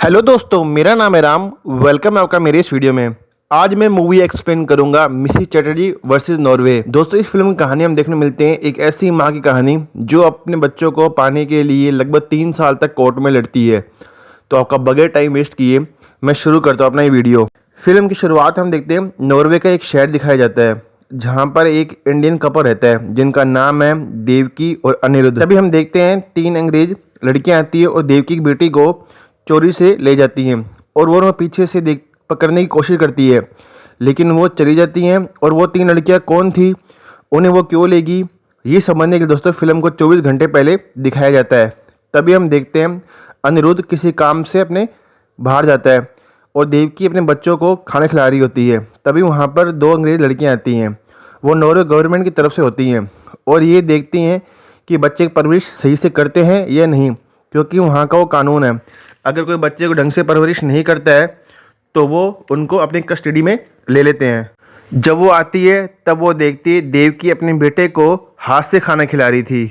Hello दोस्तों, मेरा नाम है राम। वेलकम है आपका मेरे इस वीडियो में। आज मैं मूवी एक्सप्लेन करूंगा मिसेस चैटर्जी वर्सेस नॉर्वे। दोस्तों, इस फिल्म की कहानी हम देखने मिलते हैं एक ऐसी माँ की कहानी जो अपने बच्चों को पाने के लिए लगभग 3 साल तक कोर्ट में लड़ती है। तो आपका बगैर टाइम वेस्ट किए मैं शुरू करता हूँ अपना ये वीडियो। फिल्म की शुरुआत हम देखते हैं, नॉर्वे का एक शहर दिखाया जाता है जहाँ पर एक इंडियन कपल रहता है जिनका नाम है देवकी और अनिरुद्ध। तभी हम देखते हैं 3 अंग्रेज लड़कियां आती है और देवकी की बेटी को चोरी से ले जाती हैं और वो पीछे से देख पकड़ने की कोशिश करती है, लेकिन वो चली जाती हैं। और वो 3 लड़कियां कौन थी, उन्हें वो क्यों लेगी, ये समझने के लिए दोस्तों फिल्म को 24 घंटे पहले दिखाया जाता है। तभी हम देखते हैं अनिरुद्ध किसी काम से अपने बाहर जाता है और देवकी अपने बच्चों को खाना खिला रही होती है। तभी वहाँ पर 2 अंग्रेज लड़कियाँ आती हैं, वो नॉर्वे गवर्नमेंट की तरफ से होती हैं और ये देखती हैं कि बच्चे की परवरिश सही से करते हैं या नहीं, क्योंकि वहाँ का वो कानून है, अगर कोई बच्चे को ढंग से परवरिश नहीं करता है तो वो उनको अपनी कस्टडी में ले लेते हैं। जब वो आती है तब वो देखती है देवकी अपने बेटे को हाथ से खाना खिला रही थी।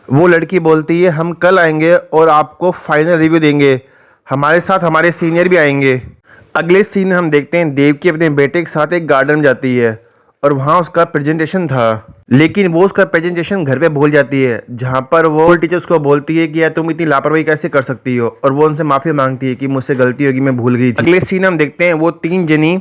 वो लड़की बोलती है हम कल आएंगे और आपको फाइनल रिव्यू देंगे, हमारे साथ हमारे सीनियर भी आएंगे। अगले सीन में हम देखते हैं देवकी अपने बेटे के साथ एक गार्डन जाती है और वहाँ उसका प्रेजेंटेशन था, लेकिन वो उसका प्रेजेंटेशन घर पे भूल जाती है, जहाँ पर वो टीचर उसको बोलती है कि यार तुम इतनी लापरवाही कैसे कर सकती हो, और वो उनसे माफ़ी मांगती है कि मुझसे गलती होगी, मैं भूल गई थी। अगले सीन हम देखते हैं वो 3 जनी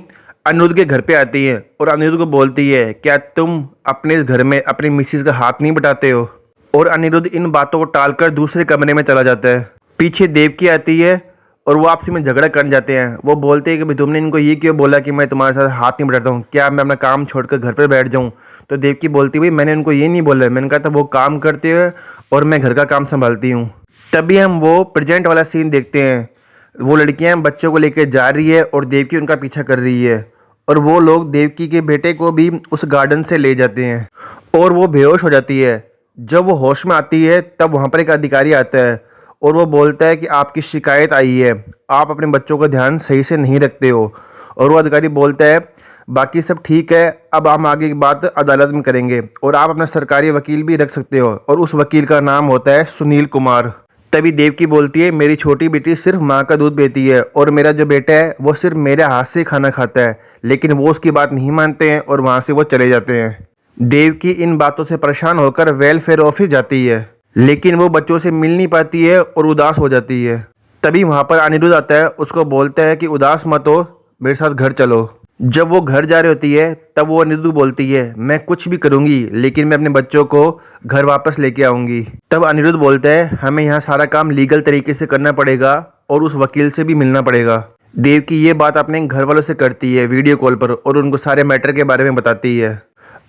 अनिरुद्ध के घर पे आती है और अनिरुद्ध को बोलती है क्या तुम अपने इस घर में अपनी मिसेज का हाथ नहीं बटाते हो, और अनिरुद्ध इन बातों को टालकर दूसरे कमरे में चला जाता है। पीछे देवकी आती है और वो आपसी में झगड़ा कर जाते हैं। वो बोलते हैं कि भाई तुमने इनको ये क्यों बोला कि मैं तुम्हारे साथ हाथ नहीं बढ़ाता हूँ, क्या मैं अपना काम छोड़कर घर पर बैठ जाऊँ। तो देवकी बोलती है भाई मैंने उनको ये नहीं बोला, मैंने कहा था वो काम करते हैं और मैं घर का काम संभालती हूँ। तभी हम वो प्रेजेंट वाला सीन देखते हैं, वो लड़कियाँ बच्चों को लेकर जा रही है और देवकी उनका पीछा कर रही है, और वो लोग देवकी के बेटे को भी उस गार्डन से ले जाते हैं और वो बेहोश हो जाती है। जब वो होश में आती है तब वहाँ पर एक अधिकारी आता है और वो बोलता है कि आपकी शिकायत आई है, आप अपने बच्चों का ध्यान सही से नहीं रखते हो। और वो अधिकारी बोलता है बाकी सब ठीक है, अब हम आगे की बात अदालत में करेंगे और आप अपना सरकारी वकील भी रख सकते हो, और उस वकील का नाम होता है सुनील कुमार। तभी देवकी बोलती है मेरी छोटी बेटी सिर्फ माँ का दूध पीती है और मेरा जो बेटा है वो सिर्फ मेरे हाथ से खाना खाता है, लेकिन वो उसकी बात नहीं मानते हैं और वहाँ से वो चले जाते हैं। देवकी इन बातों से परेशान होकर वेलफेयर ऑफिस जाती है, लेकिन वो बच्चों से मिल नहीं पाती है और उदास हो जाती है। तभी वहाँ पर अनिरुद्ध आता है, उसको बोलता है कि उदास मत हो, मेरे साथ घर चलो। जब वो घर जा रही होती है तब वो अनिरुद्ध बोलती है मैं कुछ भी करूँगी लेकिन मैं अपने बच्चों को घर वापस लेके आऊँगी। तब अनिरुद्ध बोलता है हमें यहाँ सारा काम लीगल तरीके से करना पड़ेगा और उस वकील से भी मिलना पड़ेगा। देवकी ये बात अपने घर वालों से करती है वीडियो कॉल पर और उनको सारे मैटर के बारे में बताती है।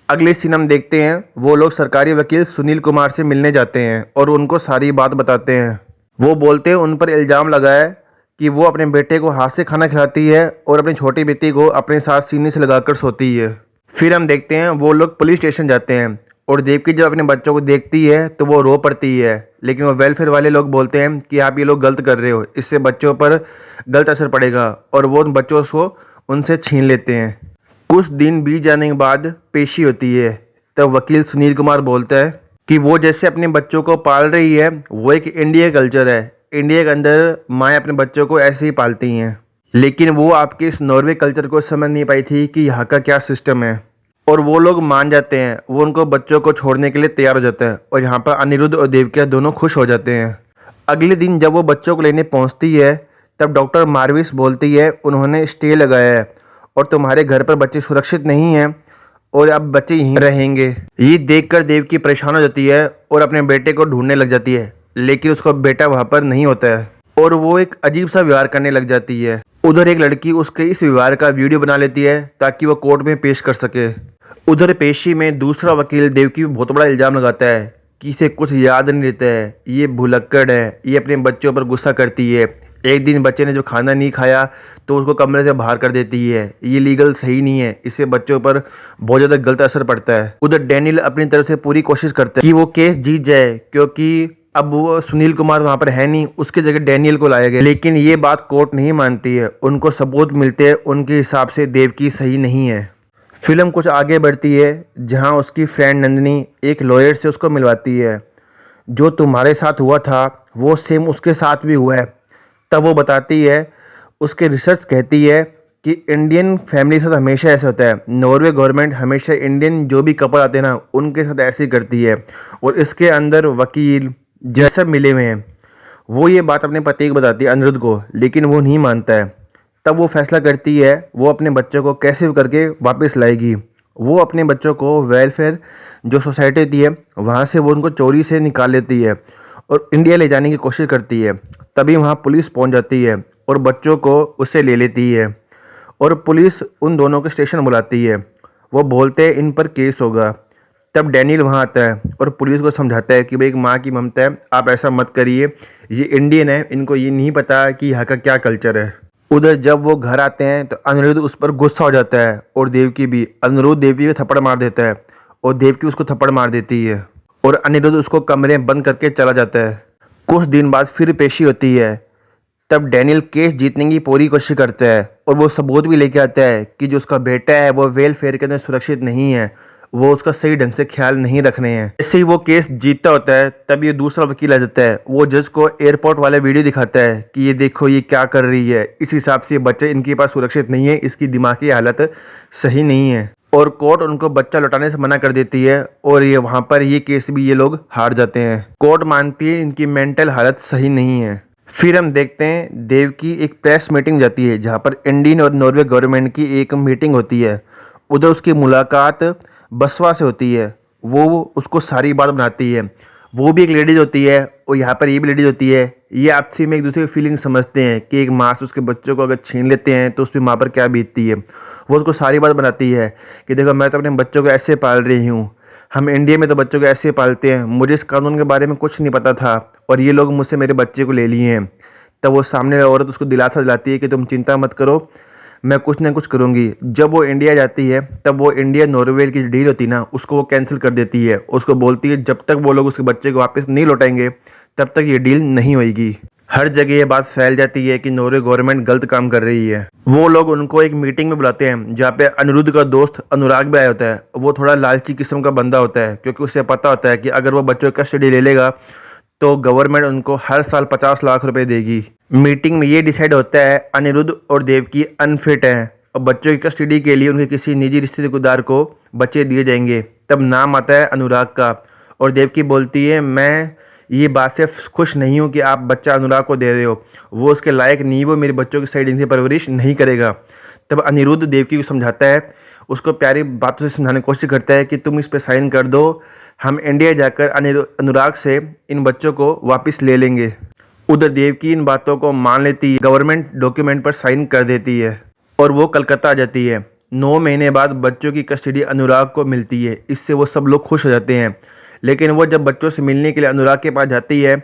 अगले सीन हम देखते हैं वो लोग सरकारी वकील सुनील कुमार से मिलने जाते हैं और उनको सारी बात बताते हैं। वो बोलते हैं उन पर इल्ज़ाम लगा है कि वो अपने बेटे को हाथ से खाना खिलाती है और अपनी छोटी बेटी को अपने साथ सीने से लगाकर सोती है। फिर हम देखते हैं वो लोग पुलिस स्टेशन जाते हैं और देवकी जब अपने बच्चों को देखती है तो वो रो पड़ती है, लेकिन वो वेलफेयर वाले लोग बोलते हैं कि आप ये लोग गलत कर रहे हो, इससे बच्चों पर गलत असर पड़ेगा, और वो उन बच्चों को उनसे छीन लेते हैं। कुछ दिन बीत जाने के बाद पेशी होती है, तब वकील सुनील कुमार बोलता है कि वो जैसे अपने बच्चों को पाल रही है वो एक इंडिया कल्चर है, इंडिया के अंदर माएँ अपने बच्चों को ऐसे ही पालती हैं, लेकिन वो आपके इस नॉर्वे कल्चर को समझ नहीं पाई थी कि यहाँ का क्या सिस्टम है, और वो लोग मान जाते हैं। वो उनको बच्चों को छोड़ने के लिए तैयार हो जाता है और यहाँ पर अनिरुद्ध और देवकिया दोनों खुश हो जाते हैं। अगले दिन जब वो बच्चों को लेने पहुँचती है तब डॉक्टर मार्विस बोलती है उन्होंने स्टे लगाया है और तुम्हारे घर पर बच्चे सुरक्षित नहीं हैं और अब बच्चे यहीं रहेंगे। ये देखकर देवकी परेशान हो जाती है और अपने बेटे को ढूंढने लग जाती है, लेकिन उसका बेटा वहाँ पर नहीं होता है और वो एक अजीब सा व्यवहार करने लग जाती है। उधर एक लड़की उसके इस व्यवहार का वीडियो बना लेती है ताकि वो कोर्ट में पेश कर सके। उधर पेशी में दूसरा वकील देवकी पर बहुत बड़ा इल्ज़ाम लगाता है कि इसे कुछ याद नहीं रहता है, ये भुलक्कड़ है, ये अपने बच्चों पर गुस्सा करती है, एक दिन बच्चे ने जो खाना नहीं खाया तो उसको कमरे से बाहर कर देती है, ये लीगल सही नहीं है, इससे बच्चों पर बहुत ज़्यादा गलत असर पड़ता है। उधर डैनियल अपनी तरफ से पूरी कोशिश करता है कि वो केस जीत जाए, क्योंकि अब वो सुनील कुमार वहाँ पर है नहीं, उसके जगह डैनियल को लाया गया, लेकिन ये बात कोर्ट नहीं मानती है। उनको सबूत मिलते हैं, उनके हिसाब से देवकी सही नहीं है। फिल्म कुछ आगे बढ़ती है जहाँ उसकी फ्रेंड नंदिनी एक लॉयर से उसको मिलवाती है, जो तुम्हारे साथ हुआ था वो सेम उसके साथ भी हुआ है। तब वो बताती है उसके रिसर्च कहती है कि इंडियन फैमिली के साथ हमेशा ऐसा होता है। नॉर्वे गवर्नमेंट हमेशा इंडियन जो भी कपल आते हैं ना उनके साथ ऐसे ही करती है, और इसके अंदर वकील जज सब मिले हुए हैं। वो ये बात अपने पति को बताती है अनिरुद्ध को, लेकिन वो नहीं मानता है। तब वो फैसला करती है वो अपने बच्चों को कैसे भी करके वापस लाएगी। वो अपने बच्चों को वेलफेयर जो सोसाइटी होती है वहाँ से वो उनको चोरी से निकाल लेती है और इंडिया ले जाने की कोशिश करती है। तभी वहाँ पुलिस पहुँच जाती है और बच्चों को उससे ले लेती है, और पुलिस उन दोनों को स्टेशन बुलाती है। वो बोलते हैं इन पर केस होगा। तब डैनियल वहाँ आता है और पुलिस को समझाता है कि भाई एक माँ की ममता है, आप ऐसा मत करिए, ये इंडियन है, इनको ये नहीं पता कि यहाँ का क्या कल्चर है। उधर जब वो घर आते हैं तो अनिरुद्ध उस पर गुस्सा हो जाता है, और देवकी भी। अनिरुद्ध देवकी को थप्पड़ मार देता है और देवकी उसको थप्पड़ मार देती है, और अनिरुद्ध उसको कमरे में बंद करके चला जाता है। कुछ दिन बाद फिर पेशी होती है। तब डैनियल केस जीतने की पूरी कोशिश करता है, और वो सबूत भी लेके आता है कि जो उसका बेटा है वो वेलफेयर के अंदर सुरक्षित नहीं है, वो उसका सही ढंग से ख्याल नहीं रख रहे हैं। जैसे ही वो केस जीतता होता है तब ये दूसरा वकील आ जाता है। वो जज को एयरपोर्ट वाला वीडियो दिखाता है कि ये देखो ये क्या कर रही है, इस हिसाब से ये बच्चे इनके पास सुरक्षित नहीं है, इसकी दिमागी हालत सही नहीं है, और कोर्ट उनको बच्चा लौटाने से मना कर देती है। और ये वहाँ पर ये केस भी ये लोग हार जाते हैं। कोर्ट मानती है इनकी मेंटल हालत सही नहीं है। फिर हम देखते हैं देव की एक प्रेस मीटिंग जाती है जहाँ पर इंडियन और नॉर्वे गवर्नमेंट की एक मीटिंग होती है। उधर उसकी मुलाकात बसवा से होती है। वो उसको सारी बात बनाती है। वो भी एक लेडीज होती है और यहाँ पर ये भी लेडीज होती है। ये आपसी में एक दूसरे की फीलिंग समझते हैं कि एक माँ से उसके बच्चों को अगर छीन लेते हैं तो उस पर माँ पर क्या बीतती है। वो उसको सारी बात बनाती है कि देखो मैं तो अपने बच्चों को ऐसे पाल रही हूँ, हम इंडिया में तो बच्चों को ऐसे पालते हैं, मुझे इस कानून के बारे में कुछ नहीं पता था और ये लोग मुझसे मेरे बच्चे को ले लिए हैं। तब वो सामने वाली औरत उसको दिलासा दिलाती है कि तुम चिंता मत करो, मैं कुछ ना कुछ करूँगी। जब वो इंडिया जाती है तब वो इंडिया नॉर्वे की डील होती है ना उसको वो कैंसिल कर देती है। उसको बोलती है जब तक वो लोग उसके बच्चे को वापस नहीं लौटाएंगे तब तक ये डील नहीं होगी। हर जगह ये बात फैल जाती है कि नॉर्वे गवर्नमेंट गलत काम कर रही है। वो लोग उनको एक मीटिंग में बुलाते हैं जहाँ पे अनिरुद्ध का दोस्त अनुराग भी आया होता है। वो थोड़ा लालची किस्म का बंदा होता है क्योंकि उसे पता होता है कि अगर वो बच्चों का कस्टडी ले लेगा तो गवर्नमेंट उनको हर साल 50 लाख रुपए देगी। मीटिंग में ये डिसाइड होता है अनिरुद्ध और देवकी अनफिट हैं और बच्चों की कस्टडी के लिए उनके किसी निजी रिश्तेदार को बच्चे दिए जाएंगे। तब नाम आता है अनुराग का और देवकी बोलती है मैं ये बात से खुश नहीं हूँ कि आप बच्चा अनुराग को दे रहे हो, वो उसके लायक नहीं, वो मेरे बच्चों की सही ढंग से परवरिश नहीं करेगा। तब अनिरुद्ध देवकी को समझाता है, उसको प्यारी बातों से समझाने की कोशिश करता है कि तुम इस पर साइन कर दो, हम इंडिया जाकर अनुराग से इन बच्चों को वापस ले लेंगे। उधर देवकी इन बातों को मान लेती है, गवर्नमेंट डॉक्यूमेंट पर साइन कर देती है और वो कलकत्ता आ जाती है। 9 महीने बाद बच्चों की कस्टडी अनुराग को मिलती है। इससे वो सब लोग खुश हो जाते हैं। लेकिन वो जब बच्चों से मिलने के लिए अनुराग के पास जाती है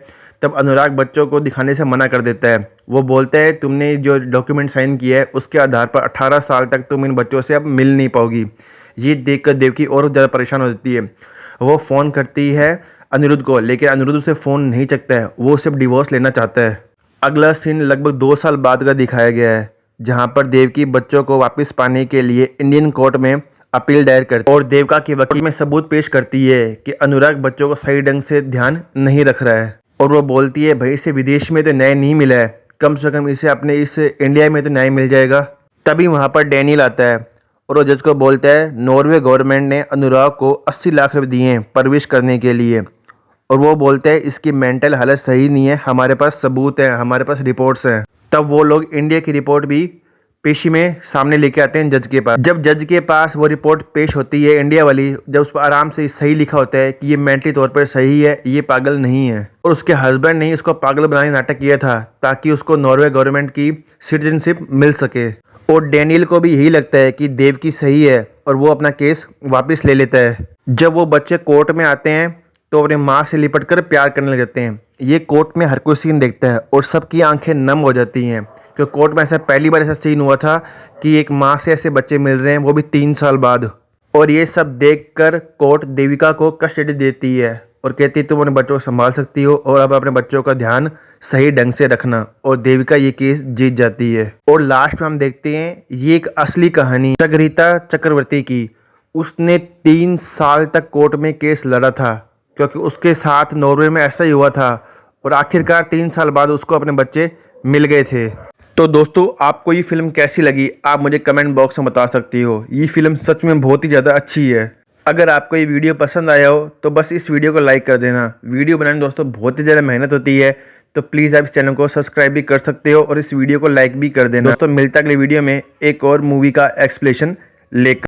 तब अनुराग बच्चों को दिखाने से मना कर देता है। वो बोलता है तुमने जो डॉक्यूमेंट साइन किया है उसके आधार पर 18 साल तक तुम इन बच्चों से अब मिल नहीं पाओगी। ये देखकर देवकी और ज़्यादा परेशान हो जाती है। वो फ़ोन करती है अनिरुद्ध को, लेकिन अनिरुद्ध उसे फ़ोन नहीं चकता है, वो सिर्फ डिवोर्स लेना चाहता है। अगला सीन लगभग 2 साल बाद का दिखाया गया है जहाँ पर देवकी बच्चों को वापस पाने के लिए इंडियन कोर्ट में अपील दायर करती है और देवका के वकील में सबूत पेश करती है कि अनुराग बच्चों को सही ढंग से ध्यान नहीं रख रहा है। और वो बोलती है भाई इसे विदेश में तो न्याय नहीं मिला है, कम से कम इसे अपने इस इंडिया में तो न्याय मिल जाएगा। तभी वहाँ पर डैनियल आता है और वो जज को बोलता है नॉर्वे गवर्नमेंट ने अनुराग को 80 लाख रुपये दिए हैं परवरिश करने के लिए, और वो बोलते हैं इसकी मेंटल हालत सही नहीं है, हमारे पास सबूत है, हमारे पास रिपोर्ट्स हैं। तब वो लोग इंडिया की रिपोर्ट भी पेशी में सामने लेके आते हैं जज के पास। जब जज के पास वो रिपोर्ट पेश होती है इंडिया वाली, जब उस पर आराम से सही लिखा होता है कि ये मेंटली तौर पर सही है, ये पागल नहीं है, और उसके हस्बैंड ने इसको पागल बनाने नाटक किया था ताकि उसको नॉर्वे गवर्नमेंट की सिटीजनशिप मिल सके। और डैनियल को भी यही लगता है कि देवकी सही है और वो अपना केस वापस ले लेता है। जब वो बच्चे कोर्ट में आते हैं तो अपने माँ से लिपट कर प्यार करने लग जाते हैं। ये कोर्ट में हर कोई सीन देखता है और सबकी आंखें नम हो जाती हैं क्योंकि कोर्ट में ऐसा पहली बार ऐसा सीन हुआ था कि एक माँ से ऐसे बच्चे मिल रहे हैं, वो भी 3 साल बाद। और ये सब देखकर कोर्ट देविका को कस्टडी देती है और कहती है तुम अपने बच्चों को संभाल सकती हो और अब अपने बच्चों का ध्यान सही ढंग से रखना, और देविका ये केस जीत जाती है। और लास्ट में हम देखते हैं ये एक असली कहानी जगरीता चक्रवर्ती की। उसने 3 साल तक कोर्ट में केस लड़ा था क्योंकि उसके साथ नॉर्वे में ऐसा ही हुआ था और आखिरकार 3 साल बाद उसको अपने बच्चे मिल गए थे। तो दोस्तों आपको ये फिल्म कैसी लगी आप मुझे कमेंट बॉक्स में बता सकती हो। ये फिल्म सच में बहुत ही ज़्यादा अच्छी है। अगर आपको ये वीडियो पसंद आया हो तो बस इस वीडियो को लाइक कर देना। वीडियो बनाने दोस्तों बहुत ही ज़्यादा मेहनत होती है, तो प्लीज़ आप इस चैनल को सब्सक्राइब भी कर सकते हो और इस वीडियो को लाइक भी कर देना। दोस्तों मिलता अगले वीडियो में एक और मूवी का एक्सप्लेनेशन लेकर।